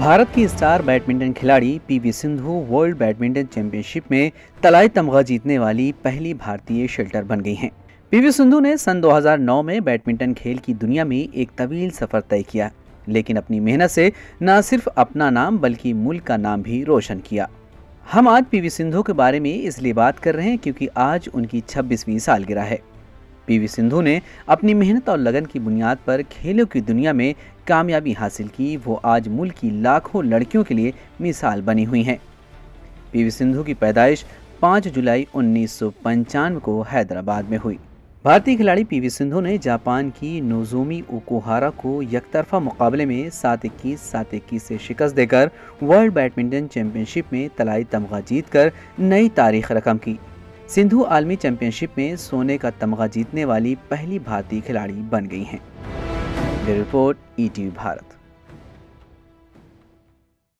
भारत की star badminton खिलाड़ी PV Sindhu world badminton championship में तलाई तमगा जीतने वाली पहली भारतीय शटलर बन गई हैं। पीवी सिंधु ने सन 2009 में बैडमिंटन खेल की दुनिया में एक तवील सफर तय किया, लेकिन अपनी मेहनत से न सिर्फ अपना नाम बल्कि मुल्क का नाम भी रोशन किया। हम आज पीवी सिंधु के बारे में इसलिए बात कर रहे हैं क्योंकि आज उनकी 26वीं सालगिरह है। पीवी सिंधु ने अपनी मेहनत और लगन की बुनियाद पर खेलों की दुनिया में कामयाबी हासिल की। वो आज मुल्क की लाखों लड़कियों के लिए मिसाल बनी हुई हैं। पीवी सिंधु की पैदाइश 5 जुलाई 1995 को हैदराबाद में हुई। भारतीय खिलाड़ी पीवी सिंधु ने जापान की नोजोमी ओकुहारा को यकतरफा मुकाबले में 7-21, 7-21 से शिकस्त देकर वर्ल्ड बैडमिंटन चैंपियनशिप में तलाई तमगा जीतकर नई तारीख रकम की। सिंधु आलमी चैंपियनशिप में सोने का तमगा जीतने वाली पहली भारतीय खिलाड़ी बन गई हैं। Bureau report, ETV Bharat.